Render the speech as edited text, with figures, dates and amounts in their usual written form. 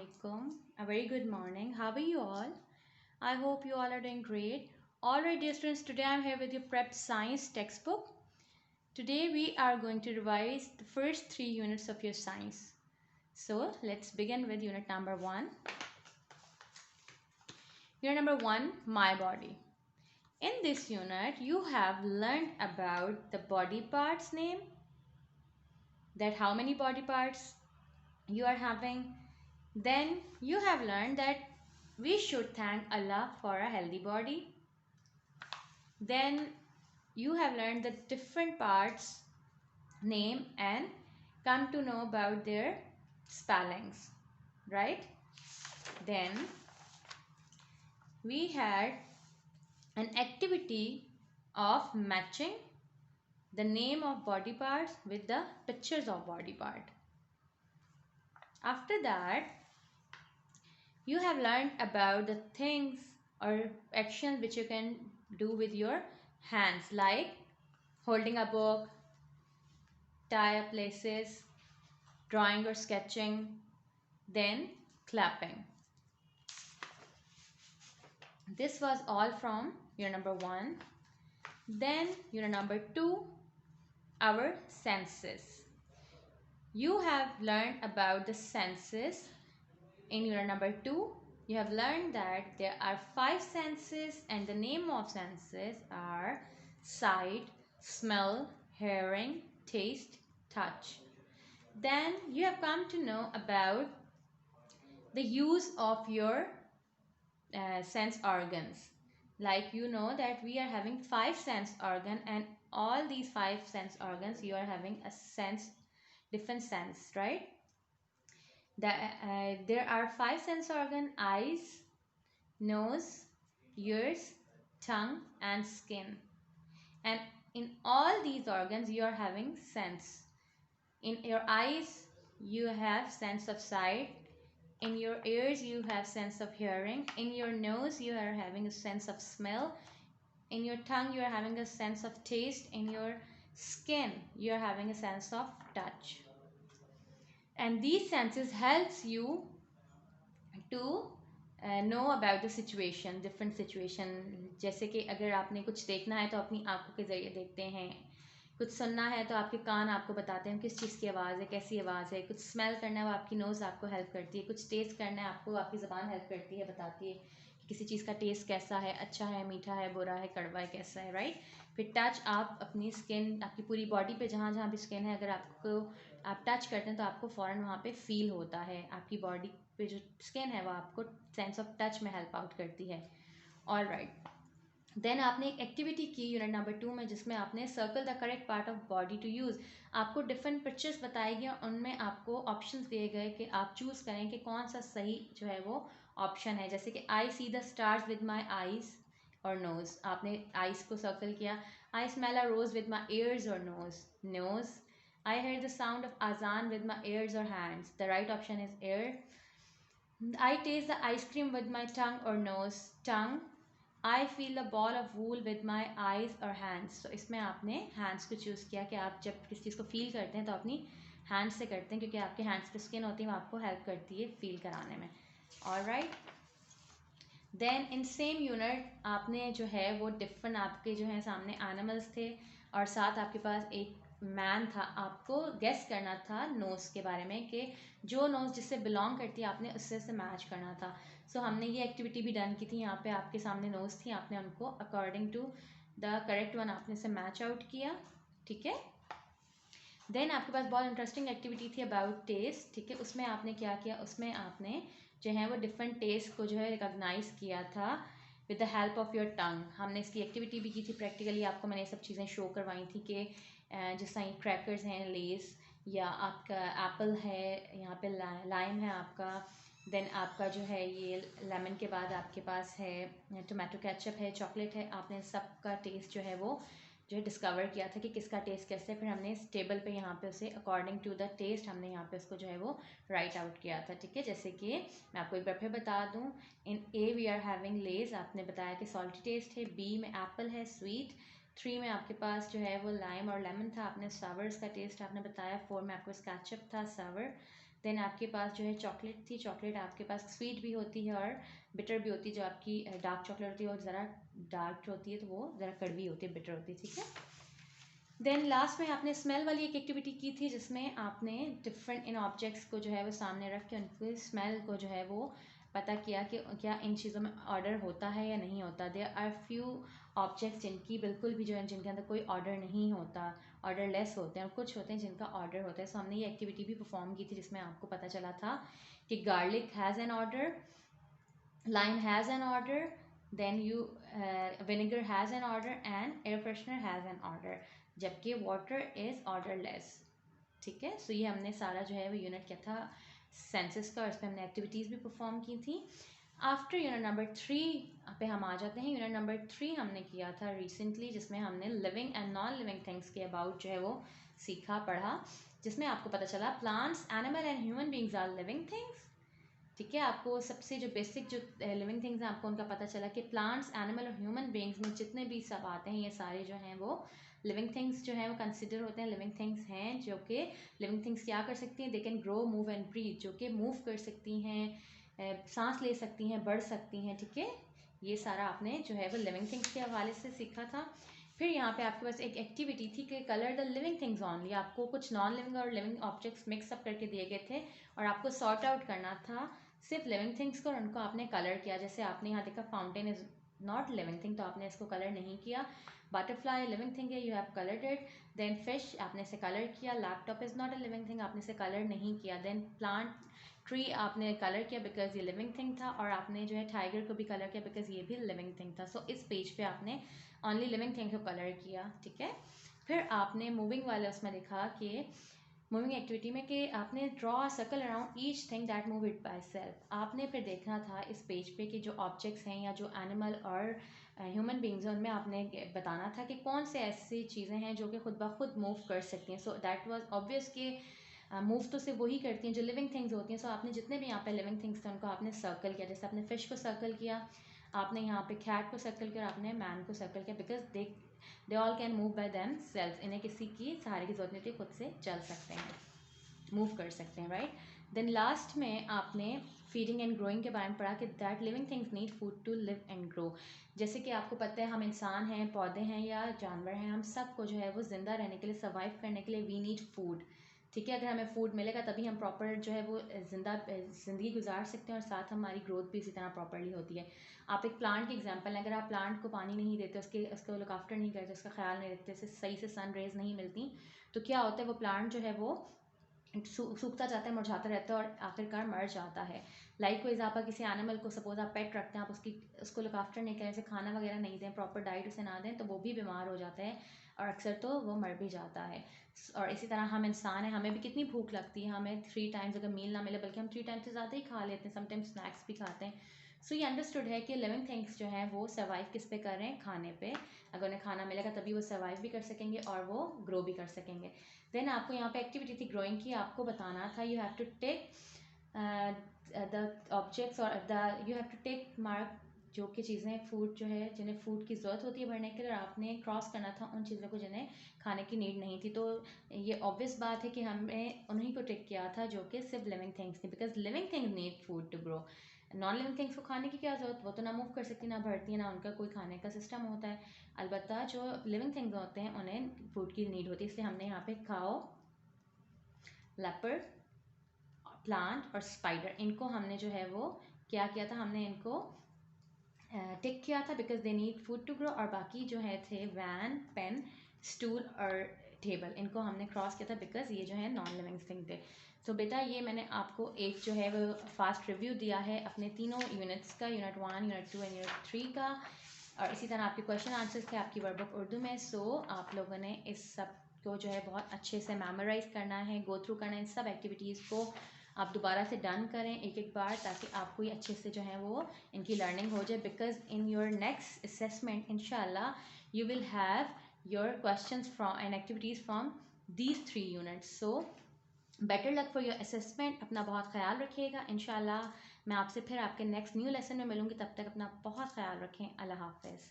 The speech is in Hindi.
alaikum. A very good morning. How are you all? I hope you all are doing great. Alright, dear students, today I'm here with your Prep Science textbook. Today we are going to revise the first 3 units of your science. So let's begin with unit number 1. Unit number 1, My Body. In this unit, you have learned about the body parts name, that how many body parts you are having. Then you have learned that we should thank Allah for a healthy body. Then you have learned the different parts name and come to know about their spellings, right? Then we had an activity of matching the name of body parts with the pictures of body part. After that, you have learned about the things or actions which you can do with your hands, like holding a book, tie up laces, drawing or sketching, then clapping. This was all from unit number 1. Then unit number 2, our senses. You have learned about the senses. In unit number 2, you have learned that there are 5 senses and the name of senses are sight, smell, hearing, taste, touch. Then you have come to know about the use of your sense organs. Like you know that we are having 5 sense organ, and all these 5 sense organs you are having a sense, different sense, right? There are 5 sense organ: eyes, nose, ears, tongue and skin. And in all these organs you are having sense. In your eyes you have sense of sight, in your ears you have sense of hearing, in your nose you are having a sense of smell, in your tongue you are having a sense of taste, in your skin you are having a sense of touch. And these senses helps you to know about the situation, different situation. जैसे कि अगर आपने कुछ देखना है तो अपनी आंखों के ज़रिए देखते हैं, कुछ सुनना है तो आपके कान आपको बताते हैं किस चीज़ की आवाज़ है, कैसी आवाज़ है. कुछ स्मेल करना है वो आपकी नोज़ आपको हेल्प करती है. कुछ टेस्ट करना है आपको आपकी ज़बान हेल्प करती है, बताती है कि किसी चीज़ का टेस्ट कैसा है, अच्छा है, मीठा है, बुरा है, कड़वा है, कैसा है, राइट. फिर टच, आप अपनी स्किन, आपकी पूरी बॉडी पे जहाँ जहाँ भी स्किन है, अगर आपको आप टच करते हैं तो आपको फ़ौरन वहाँ पे फील होता है. आपकी बॉडी पे जो स्किन है वो आपको सेंस ऑफ टच में हेल्प आउट करती है. All right. देन आपने एक एक्टिविटी की यूनिट नंबर 2 में, जिसमें आपने circle the correct part of body to use. आपको डिफरेंट पिक्चर्स बताई गई, उनमें आपको ऑप्शंस दिए गए कि आप चूज़ करें कि कौन सा सही जो है वो ऑप्शन है. जैसे कि I see the stars with my eyes और नोज़. आपने आइज़ को सर्कल किया. I smell a rose with my ears और nose, nose. I heard the sound of azan with my ears or hands. The right option is ear. I taste the ice cream with my tongue or nose, tongue. I feel a ball of wool with my eyes or hands. So इसमें आपने hands को choose किया कि आप जब किसी चीज़ को feel करते हैं तो अपनी hands से करते हैं, क्योंकि आपके hands पे skin होती है, वो आपको help करती है feel कराने में. Alright. Then in same unit आपने जो है वो different आपके जो है सामने animals थे और साथ आपके पास एक मैन था. आपको गेस करना था नोज़ के बारे में कि जो नोज़ जिससे बिलोंग करती है आपने उससे से मैच करना था. सो हमने ये एक्टिविटी भी डन की थी. यहाँ पे आपके सामने नोज़ थी, आपने उनको according to the correct one आपने से मैच आउट किया. ठीक है. देन आपके पास बहुत इंटरेस्टिंग एक्टिविटी थी अबाउट टेस्ट. ठीक है. उसमें आपने क्या किया, उसमें आपने जो है वो डिफरेंट टेस्ट को जो है रिकॉग्नाइज़ किया था with the help of your tongue. हमने इसकी एक्टिविटी भी की थी. प्रैक्टिकली आपको मैंने ये सब चीज़ें शो करवाई थी कि जिस तरह क्रैकर्स हैं, लेस, या आपका एप्पल है, यहाँ पे लाइम है आपका. देन आपका जो है ये लेमन के बाद आपके पास है टोमेटो केचप है, चॉकलेट है. आपने सबका टेस्ट जो है वो जो है डिस्कवर किया था कि किसका टेस्ट कैसे है. फिर हमने इस टेबल पे यहाँ पे उसे अकॉर्डिंग टू द टेस्ट हमने यहाँ पे उसको जो है वो राइट आउट किया था. ठीक है. जैसे कि मैं आपको एक बार फिर बता दूँ. इन ए वी आर हैविंग लेज, आपने बताया कि सॉल्टी टेस्ट है. बी में एप्पल है, स्वीट. 3 में आपके पास जो है वो लाइम और लेमन था, आपने सावर्स का टेस्ट आपने बताया. 4 में आपके पास केचप था, सावर. देन आपके पास जो है चॉकलेट थी, चॉकलेट आपके पास स्वीट भी होती है और बिटर भी होती है। जो आपकी डार्क चॉकलेट होती है और ज़रा डार्क होती है तो वो ज़रा कड़वी होती है, बिटर होती है, ठीक है। देन लास्ट में आपने स्मेल वाली एक एक्टिविटी की थी जिसमें आपने डिफरेंट इन ऑब्जेक्ट्स को जो है वो सामने रख के उनके स्मेल को जो है वो पता किया कि क्या इन चीज़ों में ऑर्डर होता है या नहीं होता। देयर आर फ्यू ऑब्जेक्ट्स जिनकी बिल्कुल भी जो है जिनके अंदर कोई ऑर्डर नहीं होता, ऑर्डर लेस होते हैं, और कुछ होते हैं जिनका ऑर्डर होता है। सो हमने ये एक्टिविटी भी परफॉर्म की थी जिसमें आपको पता चला था कि garlic has an order, lime has an order, then vinegar has an order and air freshener has an order, जबकि water is orderless, ठीक है। सो ये हमने सारा जो है वो यूनिट क्या था सेंसेस का, और इसमें हमने एक्टिविटीज़ भी परफॉर्म की थी। आफ्टर यूनिट नंबर 3 पे हम आ जाते हैं। यूनिट नंबर 3 हमने किया था रिसेंटली, जिसमें हमने living and non living things के अबाउट जो है वो सीखा पढ़ा, जिसमें आपको पता चला plants, animal and human beings are living things, ठीक है। आपको सबसे जो बेसिक जो लिविंग थिंग्स हैं आपको उनका पता चला कि प्लांट्स, एनिमल और ह्यूमन बींग्स में जितने भी सब आते हैं ये सारे जो हैं वो लिविंग थिंग्स जो हैं वो कंसिडर होते हैं, लिविंग थिंग्स हैं। जो कि लिविंग थिंग्स क्या कर सकती हैं, they can grow, move and breathe, जो कि मूव कर सकती हैं, सांस ले सकती हैं, बढ़ सकती हैं, ठीक है। ये सारा आपने जो है वो लिविंग थिंग्स के हवाले से सीखा था। फिर यहाँ पे आपके पास एक एक्टिविटी थी कि colour the living things only. आपको कुछ नॉन लिविंग और लिविंग ऑब्जेक्ट्स मिक्स अप करके दिए गए थे और आपको सॉर्ट आउट करना था सिर्फ लिविंग थिंग्स को, और उनको आपने कलर किया। जैसे आपने यहाँ देखा fountain is not living thing, तो आपने इसको कलर नहीं किया। बटरफ्लाई लिविंग थिंग है, you have coloured it. Then fish, आपने इसे कलर किया। Laptop is not a living thing, आपने इसे कलर नहीं किया। देन प्लांट, ट्री आपने कलर किया बिकॉज ये लिविंग थिंग था, और आपने जो है टाइगर को भी कलर किया बिकॉज ये भी लिविंग थिंग था। सो इस पेज पे आपने ओनली लिविंग थिंग को कलर किया, ठीक है। फिर आपने मूविंग वाले उसमें लिखा कि मूविंग एक्टिविटी में कि आपने draw circle around each thing that move it by self. आपने फिर देखना था इस पेज पे कि जो ऑब्जेक्ट्स हैं या जो एनिमल और ह्यूमन बींग्स हैं उनमें आपने बताना था कि कौन से ऐसी चीज़ें हैं जो कि खुद ब खुद मूव कर सकती हैं। सो दैट वाज ऑब्वियस कि मूव तो सिर्फ वही करती हैं जो लिविंग थिंग्स होती हैं। सो आपने जितने भी यहाँ पे लिविंग थिंग्स थे उनको आपने सर्कल किया। जैसे आपने फिश को सर्कल किया, आपने यहाँ पे कैट को सर्कल किया, आपने मैन को सर्कल किया because they all can move by them self. इन्हें किसी की सहारे की जरूरत नहीं होती, खुद से चल सकते हैं, मूव कर सकते हैं, राइट। देन लास्ट में आपने फीडिंग एंड ग्रोइंग के बारे में पढ़ा कि that living things need food to live and grow. जैसे कि आपको पता है हम इंसान हैं, पौधे हैं या जानवर हैं, हम सबको जो है वो ज़िंदा रहने के लिए, सर्वाइव करने के लिए वी नीड फूड, ठीक है। अगर हमें फूड मिलेगा तभी हम प्रॉपर जो है वो ज़िंदगी गुजार सकते हैं और साथ हमारी ग्रोथ भी इसी तरह प्रॉपरली होती है। आप एक प्लांट की एग्जांपल हैं, अगर आप प्लांट को पानी नहीं देते, उसको लुक आफ्टर नहीं करते, उसका ख्याल नहीं रखते, सही से सन रेज नहीं मिलती, तो क्या होता है वो प्लांट जो है वो सूखता जाता है, मुरझाता रहता है और आखिरकार मर जाता है। लाइकवाइज आप किसी एनिमल को सपोज आप पेट रखते हैं, आप उसको लुक आफ्टर नहीं करें, उसे खाना वगैरह नहीं दें, प्रॉपर डाइट उसे ना दें, तो वो भी बीमार हो जाता है और अक्सर तो वो मर भी जाता है। और इसी तरह हम इंसान हैं, हमें भी कितनी भूख लगती है, हमें 3 टाइम्स अगर मील ना मिले बल्कि हम 3 टाइम्स से ज़्यादा ही खा लेते हैं, समटाइम्स स्नैक्स भी खाते हैं। सो ये अंडरस्टूड है कि लिविंग थिंग्स जो हैं वो सर्वाइव किस पे कर रहे हैं, खाने पे। अगर उन्हें खाना मिलेगा तभी वो सर्वाइव भी कर सकेंगे और वो ग्रो भी कर सकेंगे। देन आपको यहाँ पे एक्टिविटी थी ग्रोइंग की, आपको बताना था you have to take the objects और you have to take mark जो कि चीज़ें फूड जो है जिन्हें फूड की ज़रूरत होती है भरने के लिए, और आपने क्रॉस करना था उन चीज़ों को जिन्हें खाने की नीड नहीं थी। तो ये ऑब्वियस बात है कि हमें उन्हीं को टिक किया था जो कि सिर्फ लिविंग थिंग्स थी, because living things need food to grow. Non living things को खाने की क्या ज़रूरत, वो तो ना मूव कर सकती, ना भरती है, ना उनका कोई खाने का सिस्टम होता है। अलबत्ता जो लिविंग थिंग्स होते हैं उन्हें फूड की नीड होती है, इसलिए हमने यहाँ पे काऊ, लेपर्ड, प्लांट और स्पाइडर, इनको हमने जो है वो क्या किया था, हमने इनको टिक किया था because they need food to grow. और बाकी जो है थे वैन, पेन, स्टूल और टेबल, इनको हमने क्रॉस किया था बिकॉज ये जो है नॉन लिविंग थिंग थे। सो बेटा ये मैंने आपको एक जो है वो फास्ट रिव्यू दिया है अपने तीनों यूनिट्स का, यूनिट 1, यूनिट 2 एंड यूनिट 3 का, और इसी तरह आपके क्वेश्चन आंसर्स थे आपकी वर्कबुक उर्दू में। सो आप लोगों ने इस सब को जो है बहुत अच्छे से मेमोराइज करना है, गो थ्रू करना है, इन सब एक्टिविटीज़ को आप दोबारा से डन करें एक एक बार, ताकि आपको ये अच्छे से जो है वो इनकी लर्निंग हो जाए। Because in your next assessment इंशाल्लाह you will have your questions from and activities from these 3 units. So better luck for your assessment. अपना बहुत ख्याल रखिएगा। इंशाल्लाह मैं आपसे फिर आपके नेक्स्ट न्यू लेसन में मिलूँगी, तब तक अपना बहुत ख्याल रखें। अल्लाह हाफ़िज़।